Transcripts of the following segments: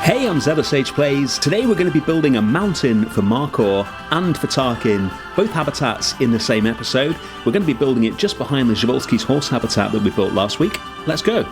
Hey, I'm Sage Plays. Today we're going to be building a mountain for Markhor and for Takin, both habitats in the same episode. We're going to be building it just behind the GEFORCE horse habitat that we built last week. Let's go.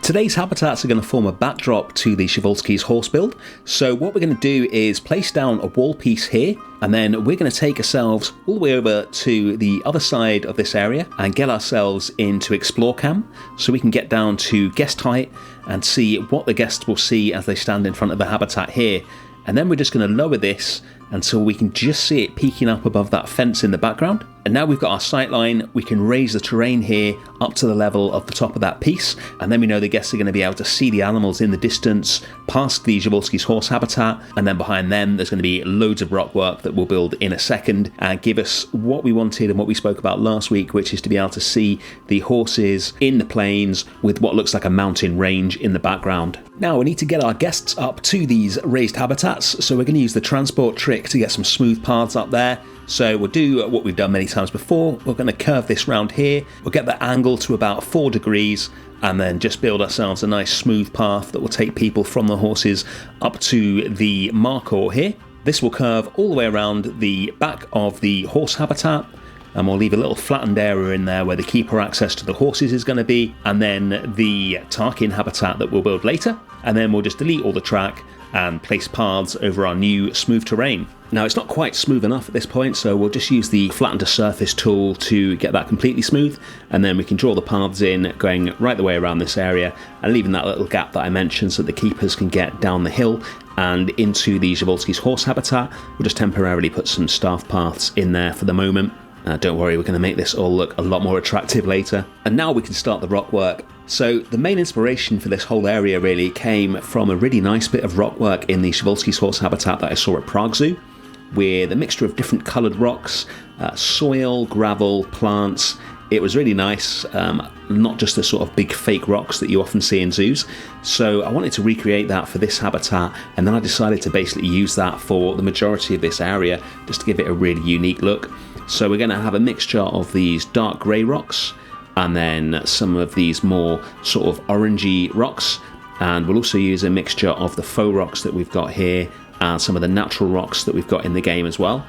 Today's habitats are going to form a backdrop to the GEFORCE horse build. So what we're going to do is place down a wall piece here, and then we're going to take ourselves all the way over to the other side of this area and get ourselves into Explore Cam so we can get down to guest height and see what the guests will see as they stand in front of the habitat here. And then we're just going to lower this until we can just see it peeking up above that fence in the background. And now we've got our sight line, we can raise the terrain here up to the level of the top of that piece, and then we know the guests are going to be able to see the animals in the distance past the GEFORCE horse habitat, and then behind them there's going to be loads of rock work that we'll build in a second and give us what we wanted and what we spoke about last week, which is to be able to see the horses in the plains with what looks like a mountain range in the background. Now we need to get our guests up to these raised habitats, so we're going to use the transport trick to get some smooth paths up there. So we'll do what we've done many times before. We're going to curve this round here. We'll get the angle to about 4 degrees and then just build ourselves a nice smooth path that will take people from the horses up to the Markhor here. This will curve all the way around the back of the horse habitat, and we'll leave a little flattened area in there where the keeper access to the horses is going to be, and then the Takin habitat that we'll build later, and then we'll just delete all the track and place paths over our new smooth terrain. Now it's not quite smooth enough at this point, so we'll just use the flatten to surface tool to get that completely smooth, and then we can draw the paths in going right the way around this area and leaving that little gap that I mentioned so the keepers can get down the hill and into the GEFORCE horse habitat. We'll just temporarily put some staff paths in there for the moment. Don't worry, we're going to make this all look a lot more attractive later. And now we can start the rock work. So the main inspiration for this whole area really came from a really nice bit of rock work in the GEFORCE horse habitat that I saw at Prague Zoo, with a mixture of different coloured rocks, soil, gravel, plants. It was really nice, not just the sort of big fake rocks that you often see in zoos. So I wanted to recreate that for this habitat, and then I decided to basically use that for the majority of this area just to give it a really unique look. So we're going to have a mixture of these dark grey rocks and then some of these more sort of orangey rocks, and we'll also use a mixture of the faux rocks that we've got here and some of the natural rocks that we've got in the game as well.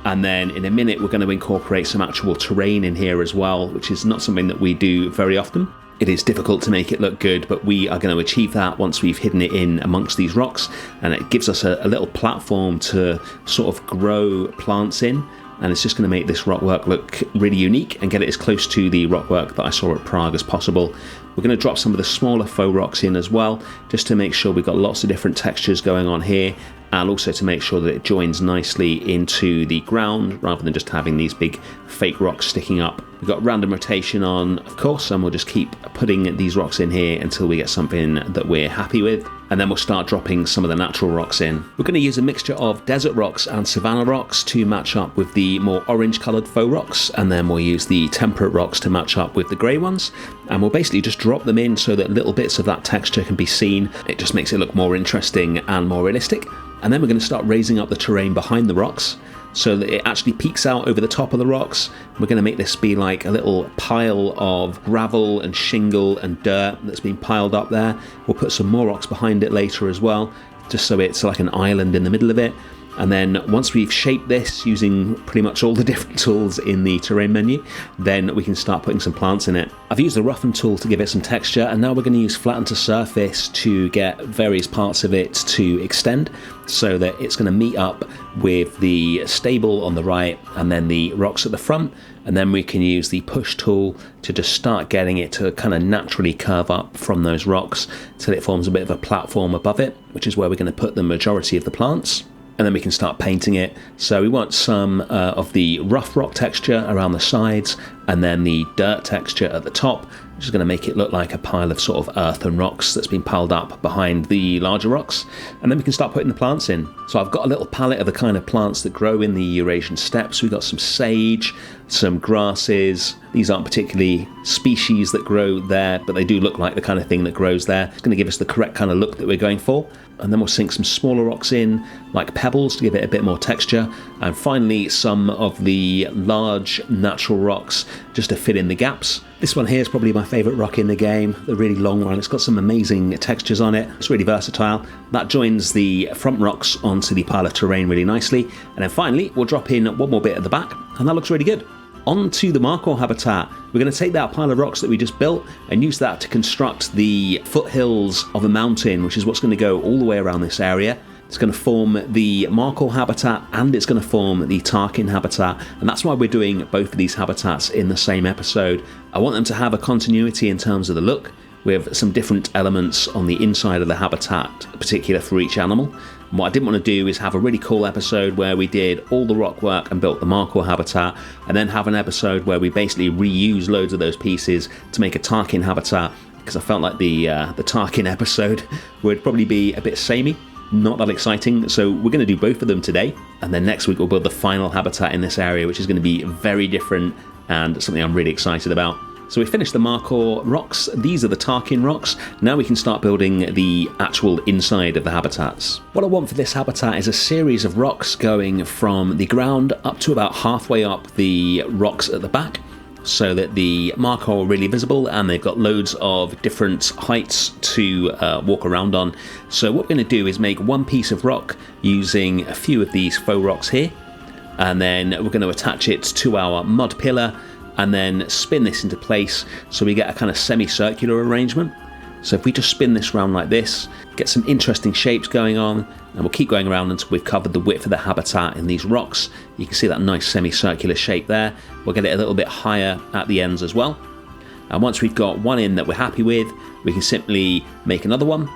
And then in a minute we're going to incorporate some actual terrain in here as well, which is not something that we do very often. It is difficult to make it look good, but we are going to achieve that once we've hidden it in amongst these rocks, and it gives us a little platform to sort of grow plants in, and it's just going to make this rock work look really unique and get it as close to the rock work that I saw at Prague as possible. We're going to drop some of the smaller faux rocks in as well, just to make sure we've got lots of different textures going on here, and also to make sure that it joins nicely into the ground rather than just having these big fake rocks sticking up. We've got random rotation on, of course, and we'll just keep putting these rocks in here until we get something that we're happy with, and then we'll start dropping some of the natural rocks in. We're going to use a mixture of desert rocks and savanna rocks to match up with the more orange coloured faux rocks, and then we'll use the temperate rocks to match up with the grey ones, and we'll basically just drop them in so that little bits of that texture can be seen. It just makes it look more interesting and more realistic. And then we're going to start raising up the terrain behind the rocks so that it actually peaks out over the top of the rocks. We're going to make this be like a little pile of gravel and shingle and dirt that's been piled up there. We'll put some more rocks behind it later as well, just so it's like an island in the middle of it. And then once we've shaped this using pretty much all the different tools in the terrain menu, then we can start putting some plants in it. I've used the roughen tool to give it some texture, and now we're going to use flatten to surface to get various parts of it to extend so that it's going to meet up with the stable on the right and then the rocks at the front. And then we can use the push tool to just start getting it to kind of naturally curve up from those rocks till it forms a bit of a platform above it, which is where we're going to put the majority of the plants. And then we can start painting it. So we want some of the rough rock texture around the sides, and then the dirt texture at the top, which is going to make it look like a pile of sort of earth and rocks that's been piled up behind the larger rocks. And then we can start putting the plants in. So I've got a little palette of the kind of plants that grow in the Eurasian steppes. We've got some sage, some grasses. These aren't particularly species that grow there, but they do look like the kind of thing that grows there. It's going to give us the correct kind of look that we're going for. And then we'll sink some smaller rocks in, like pebbles, to give it a bit more texture. And finally, some of the large natural rocks, just to fill in the gaps. This one here is probably my favourite rock in the game, the really long one. It's got some amazing textures on it. It's really versatile. That joins the front rocks onto the pile of terrain really nicely. And then finally, we'll drop in one more bit at the back, and that looks really good. On to the Markhor Habitat. We're going to take that pile of rocks that we just built and use that to construct the foothills of a mountain, which is what's going to go all the way around this area. It's going to form the Markhor Habitat and it's going to form the Takin Habitat, and that's why we're doing both of these habitats in the same episode. I want them to have a continuity in terms of the look, with some different elements on the inside of the habitat, particular for each animal. And what I didn't want to do is have a really cool episode where we did all the rock work and built the Markhor Habitat, and then have an episode where we basically reuse loads of those pieces to make a Takin Habitat, because I felt like the Takin episode would probably be a bit samey. Not that exciting, so we're going to do both of them today, and then next week we'll build the final habitat in this area, which is going to be very different and something I'm really excited about. So we finished the Markhor rocks. These are the Takin rocks. Now we can start building the actual inside of the habitats. What I want for this habitat is a series of rocks going from the ground up to about halfway up the rocks at the back, so that the Markhor are really visible and they've got loads of different heights to walk around on. So what we're going to do is make one piece of rock using a few of these faux rocks here, and then we're going to attach it to our mud pillar and then spin this into place so we get a kind of semicircular arrangement. So if we just spin this around like this, get some interesting shapes going on, and we'll keep going around until we've covered the width of the habitat in these rocks. You can see that nice semicircular shape there. We'll get it a little bit higher at the ends as well. And once we've got one in that we're happy with, we can simply make another one,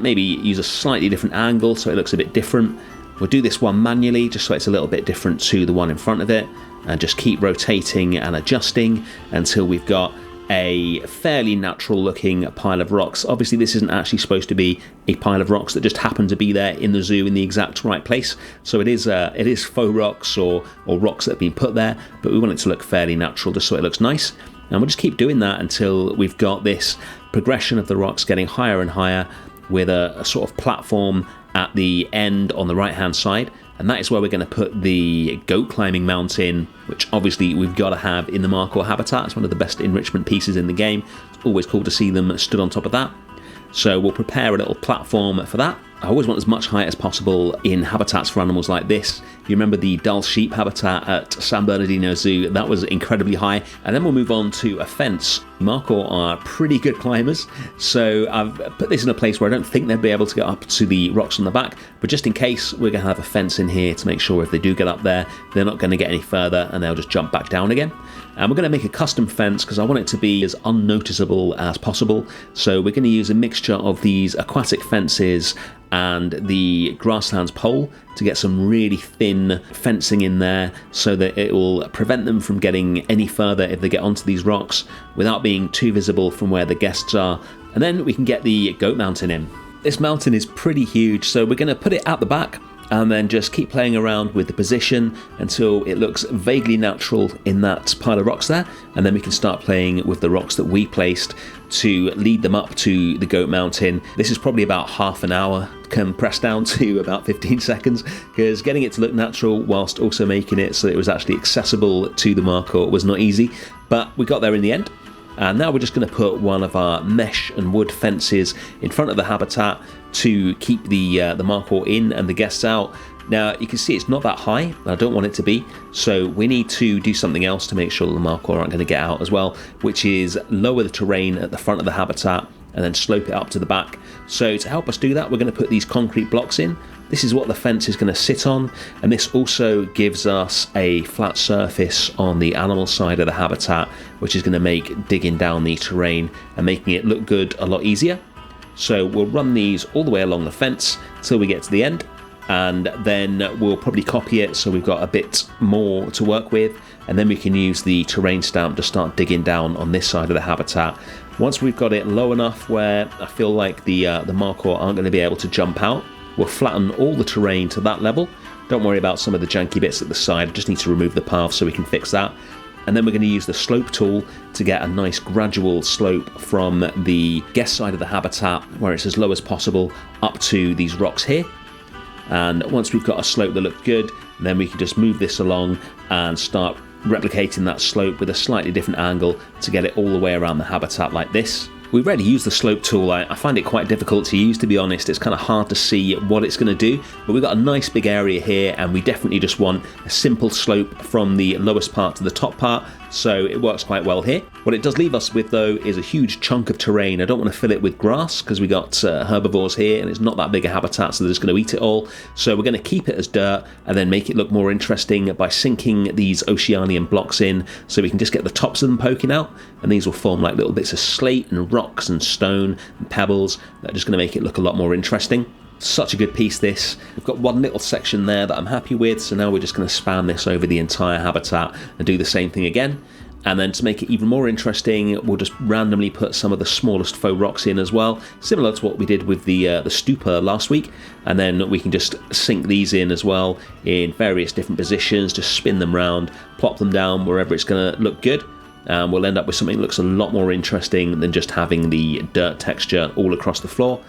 maybe use a slightly different angle so it looks a bit different. We'll do this one manually just so it's a little bit different to the one in front of it, and just keep rotating and adjusting until we've got a fairly natural looking pile of rocks. Obviously this isn't actually supposed to be a pile of rocks that just happen to be there in the zoo in the exact right place, so it is faux rocks or rocks that have been put there, but we want it to look fairly natural just so it looks nice. And we'll just keep doing that until we've got this progression of the rocks getting higher and higher, with a sort of platform at the end on the right hand side. And that is where we're going to put the goat climbing mountain, which obviously we've got to have in the Markhor Habitat. It's one of the best enrichment pieces in the game. It's always cool to see them stood on top of that. So we'll prepare a little platform for that. I always want as much height as possible in habitats for animals like this. If you remember the Dull Sheep habitat at San Bernardino Zoo, that was incredibly high. And then we'll move on to a fence. Markhor are pretty good climbers, so I've put this in a place where I don't think they'll be able to get up to the rocks on the back, but just in case, we're going to have a fence in here to make sure if they do get up there, they're not going to get any further and they'll just jump back down again. And we're going to make a custom fence because I want it to be as unnoticeable as possible. So we're going to use a mixture of these aquatic fences and the grasslands pole to get some really thin fencing in there so that it will prevent them from getting any further if they get onto these rocks without being too visible from where the guests are. And then we can get the goat mountain in. This mountain is pretty huge, so we're going to put it at the back and then just keep playing around with the position until it looks vaguely natural in that pile of rocks there, and then we can start playing with the rocks that we placed to lead them up to the goat mountain. This is probably about half an hour compressed down to about 15 seconds, because getting it to look natural whilst also making it so it was actually accessible to the Markhor was not easy, but we got there in the end. And now we're just going to put one of our mesh and wood fences in front of the habitat to keep the Markhor in and the guests out. Now you can see it's not that high, and I don't want it to be, so we need to do something else to make sure the Markhor aren't going to get out as well, which is lower the terrain at the front of the habitat and then slope it up to the back. So to help us do that, we're going to put these concrete blocks in. This is what the fence is going to sit on, and this also gives us a flat surface on the animal side of the habitat, which is going to make digging down the terrain and making it look good a lot easier. So we'll run these all the way along the fence till we get to the end, and then we'll probably copy it so we've got a bit more to work with, and then we can use the terrain stamp to start digging down on this side of the habitat. Once we've got it low enough where I feel like the Markhor aren't going to be able to jump out, we'll flatten all the terrain to that level. Don't worry about some of the janky bits at the side, just need to remove the path so we can fix that. And then we're going to use the slope tool to get a nice gradual slope from the guest side of the habitat, where it's as low as possible, up to these rocks here. And once we've got a slope that looks good, then we can just move this along and start replicating that slope with a slightly different angle to get it all the way around the habitat like this. We rarely use the slope tool. I find it quite difficult to use, to be honest. It's kind of hard to see what it's going to do, but we've got a nice big area here, and we definitely just want a simple slope from the lowest part to the top part, so it works quite well here. What it does leave us with, though, is a huge chunk of terrain. I don't want to fill it with grass because we got herbivores here, and it's not that big a habitat, so they're just going to eat it all. So we're going to keep it as dirt and then make it look more interesting by sinking these Oceanian blocks in, so we can just get the tops of them poking out, and these will form like little bits of slate and rocks and stone and pebbles that are just going to make it look a lot more interesting. Such a good piece, this. We've got one little section there that I'm happy with, so now we're just going to span this over the entire habitat and do the same thing again. And then to make it even more interesting, we'll just randomly put some of the smallest faux rocks in as well, similar to what we did with the stupa last week. And then we can just sink these in as well in various different positions, just spin them round, plop them down wherever it's going to look good. And we'll end up with something that looks a lot more interesting than just having the dirt texture all across the floor.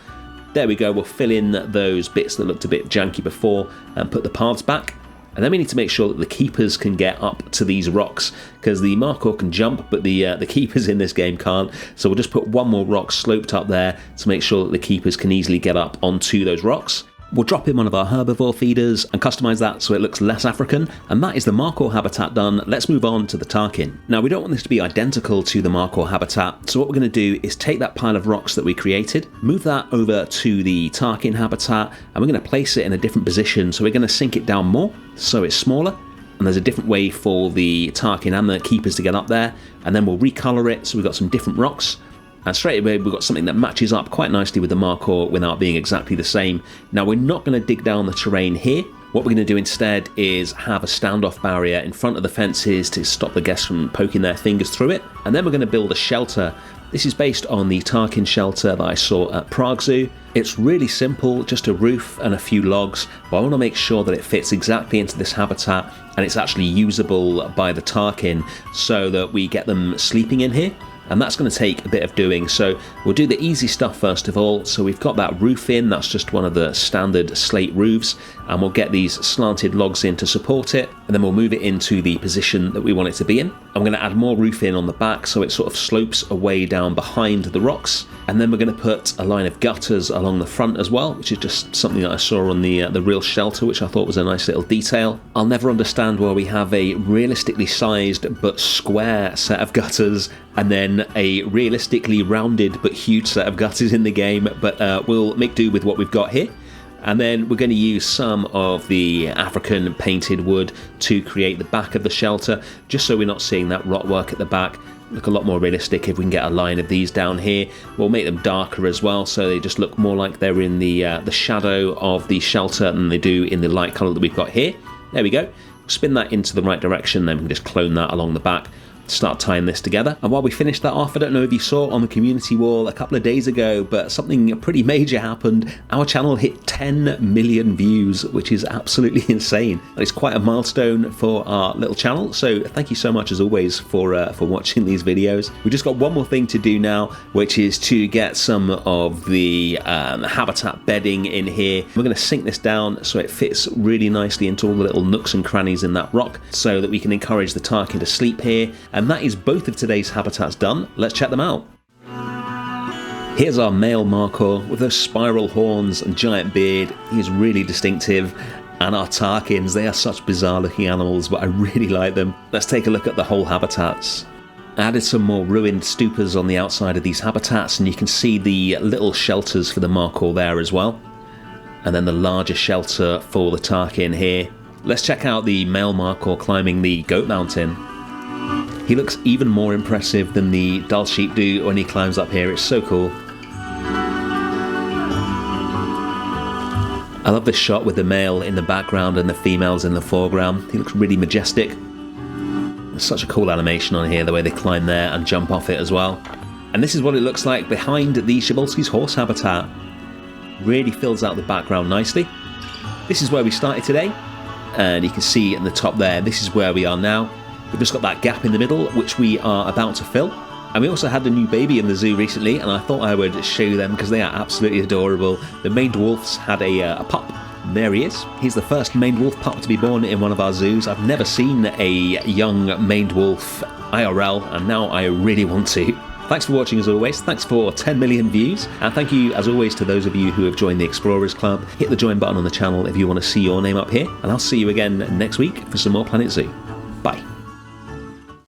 There we go, we'll fill in those bits that looked a bit janky before and put the paths back. And then we need to make sure that the keepers can get up to these rocks, because the Markhor can jump, but the keepers in this game can't. So we'll just put one more rock sloped up there to make sure that the keepers can easily get up onto those rocks. We'll drop in one of our herbivore feeders and customize that so it looks less African, and that is the Markhor Habitat done. Let's move on to the Takin. Now, we don't want this to be identical to the Markhor Habitat, so what we're going to do is take that pile of rocks that we created, move that over to the Takin Habitat, and we're going to place it in a different position. So we're going to sink it down more so it's smaller, and there's a different way for the Takin and the keepers to get up there, and then we'll recolor it so we've got some different rocks. And straight away we've got something that matches up quite nicely with the Markhor without being exactly the same. Now, we're not going to dig down the terrain here. What we're going to do instead is have a standoff barrier in front of the fences to stop the guests from poking their fingers through it. And then we're going to build a shelter. This is based on the Takin shelter that I saw at Prague Zoo. It's really simple, just a roof and a few logs, but I want to make sure that it fits exactly into this habitat and it's actually usable by the Takin so that we get them sleeping in here. And that's going to take a bit of doing, so we'll do the easy stuff first of all. So we've got that roof in, that's just one of the standard slate roofs, and we'll get these slanted logs in to support it, and then we'll move it into the position that we want it to be in. I'm going to add more roof in on the back so it sort of slopes away down behind the rocks, and then we're going to put a line of gutters along the front as well, which is just something that I saw on the real shelter, which I thought was a nice little detail. I'll never understand why we have a realistically sized but square set of gutters and then a realistically rounded but huge set of gutters in the game, but we'll make do with what we've got here. And then we're going to use some of the African painted wood to create the back of the shelter, just so we're not seeing that rot work at the back. Look a lot more realistic if we can get a line of these down here. We'll make them darker as well, so they just look more like they're in the shadow of the shelter than they do in the light colour that we've got here. There we go. Spin that into the right direction, then we can just clone that along the back. Start tying this together. And while we finish that off, I don't know if you saw on the community wall a couple of days ago, but something pretty major happened. Our channel hit 10 million views, which is absolutely insane. And it's quite a milestone for our little channel, so thank you so much as always for watching these videos. We've just got one more thing to do now, which is to get some of the habitat bedding in here. We're going to sink this down so it fits really nicely into all the little nooks and crannies in that rock, so that we can encourage the Takin to sleep here. And that is both of today's habitats done. Let's check them out. Here's our male Markhor with those spiral horns and giant beard. He's really distinctive. And our Takins, they are such bizarre looking animals, but I really like them. Let's take a look at the whole habitats. I added some more ruined stupas on the outside of these habitats, and you can see the little shelters for the Markhor there as well. And then the larger shelter for the Takin here. Let's check out the male Markhor climbing the goat mountain. He looks even more impressive than the dull sheep do when he climbs up here. It's so cool. I love this shot with the male in the background and the females in the foreground. He looks really majestic. There's such a cool animation on here, the way they climb there and jump off it as well. And this is what it looks like behind the Przewalski's horse habitat. Really fills out the background nicely. This is where we started today, and you can see in the top there, this is where we are now. We've just got that gap in the middle, which we are about to fill. And we also had a new baby in the zoo recently, and I thought I would show them because they are absolutely adorable. The main dwarfs had a pup there he is. He's the first maned wolf pup to be born in one of our zoos. I've never seen a young maned wolf IRL, and now I really want to. Thanks for watching as always, thanks for 10 million views, and thank you as always to those of you who have joined the Explorers Club. Hit the join button on the channel if you want to see your name up here, and I'll see you again next week for some more Planet Zoo. Bye.